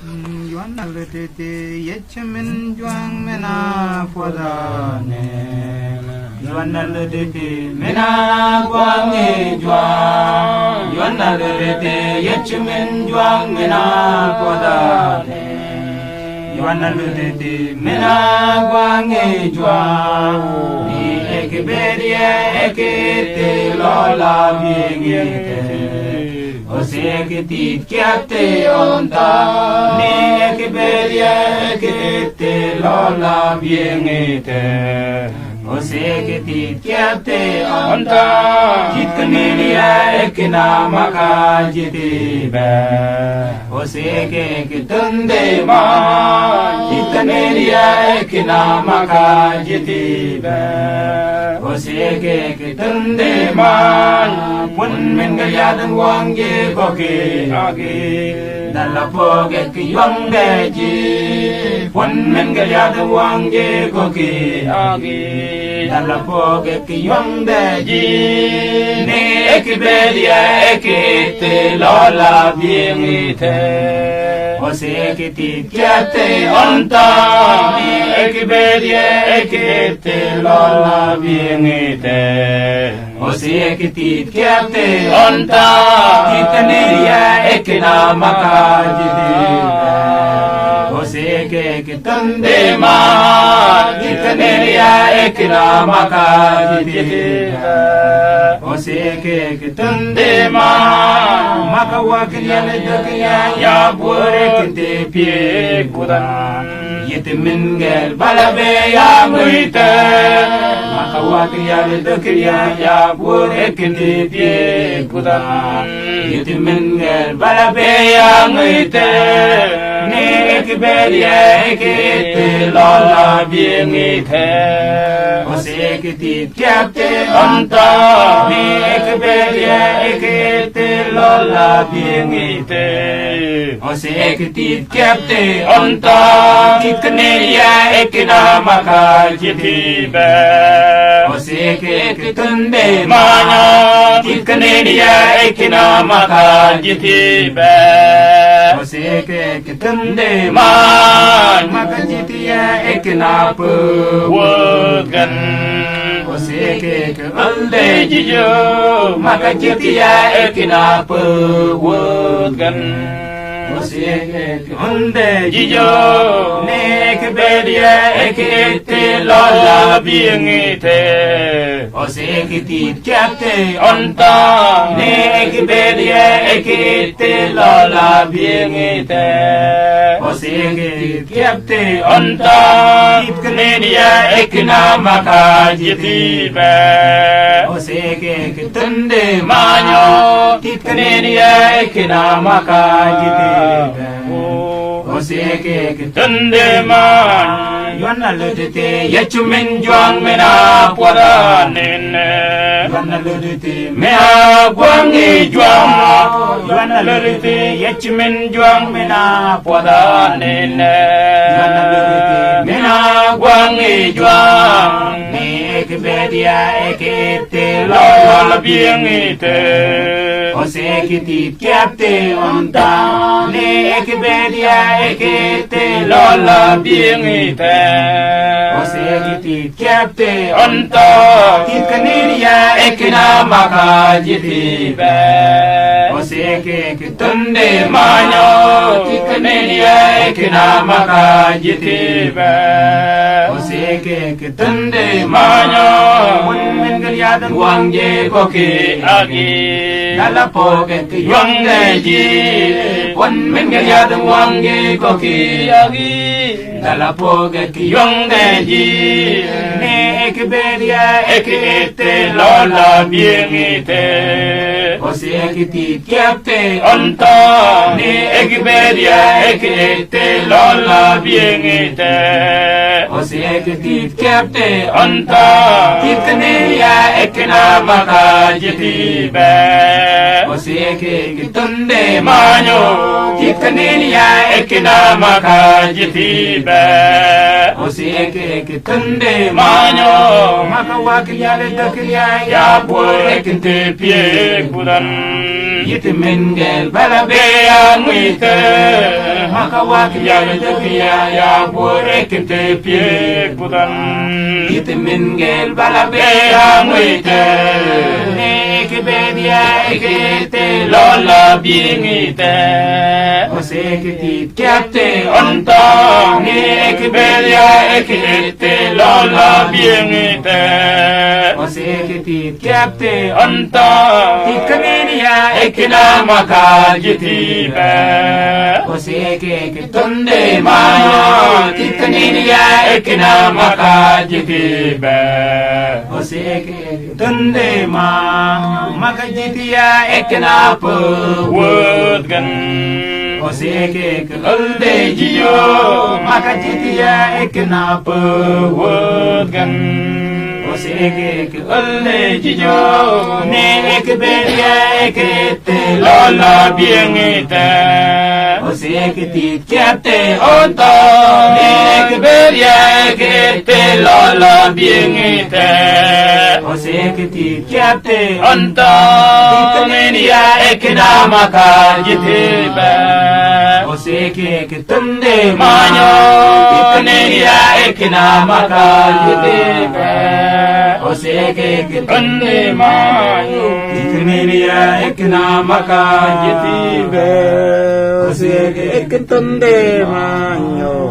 Yuan aludete yechamin juang mena podane. Yuan aludete mena guang e juang. Yuan aludete yechamin juang mena podane. Yuan aludete mena guang e juang. Ni ekberia ekete lola biengete. Osekiti kiate onta ni ekberia ekete lola biengete. Osekiti kiate onta kitkanelia ekina maka jitibe. Oseke kitunde ma kitkanelia ekina maka jitibe. Oseke kitunde ma pun min gayadang wangge koke age dalapoge ki yongeji pun min gayadang wangge koke age dalapoge ki yongeji ne ekbelia ekete lola biengite oseke ti kiate onta ne ekbelia ekete lola biengite oseke ti kiate onta kitneria ekina maka jidida oseke kitande ma kitneria ekina maka jidida oseke kitande ma maka wakriya ledkiya ya bore kite pie kudan yitimin gel balabe ya muite maka wakriya ledkiya ya bore kite pie kudan yitimin gel balabe ya muite ni ekberia ekete lola biengite oseke ti kiate onta ni ekberia ekete lola biengite oseke ti kiate onta kitneria ekina maka jitibe oseke kitunde manya kitneria ekina maka jitibe oseke kitunde man maka jitia ekina pu wogan oseke kalde jijo maka jitia ekina pu wogan oseke kalde jijo nek bedia ekete lola biengite oseke tit kiate onta nek bedia ekete lola biengite oseke tit kiate onta kitneria ekina maka jitibe oseke kitende manyo kitneria ekina maka jitibe oseke kitende man yona ludete yachumen juang mena poda nene yona ludete mea guangi juang yona ludete yachumen juang mena poda nene yona ludete mena guangi juang ne ekbedia ekete lola biengite oseke tit kiate onta ne ekbedia ekete lola biengite oseke tit kiate onta kitneria ekina maka jitibe oseke kitunde manyo kitneria ekina maka jitibe oseke kitunde manyo mun galiadan wangje koke agi dalapoge ki yongeji pon min galiadan wangje koke agi dalapoge ki yongeji ne ekberia ekete lola biengite oseke ti kiate onta ne ekberia ekete lola biengite oseke ti kiate onta kitneria ekina maka jitibe oseke kitunde manyo kitneria ekina maka jitibe oseke kitunde manyo maka wakriya ledkiya ya bore kite pie kudan yitimin gel balabe ya muite makawakya jakiya ya bore kinte pie putan itimin gel balabe amwite kebedia ekete lola bingite osekiti kyate ontong kebedia ekete lola bingite osekiti kyate ontong ikaniya ekina makajitibe oseke tunde mayo ikaniya ekina makajitibe oseke tunde ma makajitiya ekina po wodgan oseke kulde jiyo makajitiya ekina po wodgan oseke kulde jiyo ne ekberia ekete lola biengite oseke tikyate onto ne ekberia ekete lola biengite oseke tikyate onto ikaniya ekina makajitibe oseke tunde manyo ikaniya ekina makajitibe oseke tunde manyo ikaniya ekina makajitibe oseke tunde manyo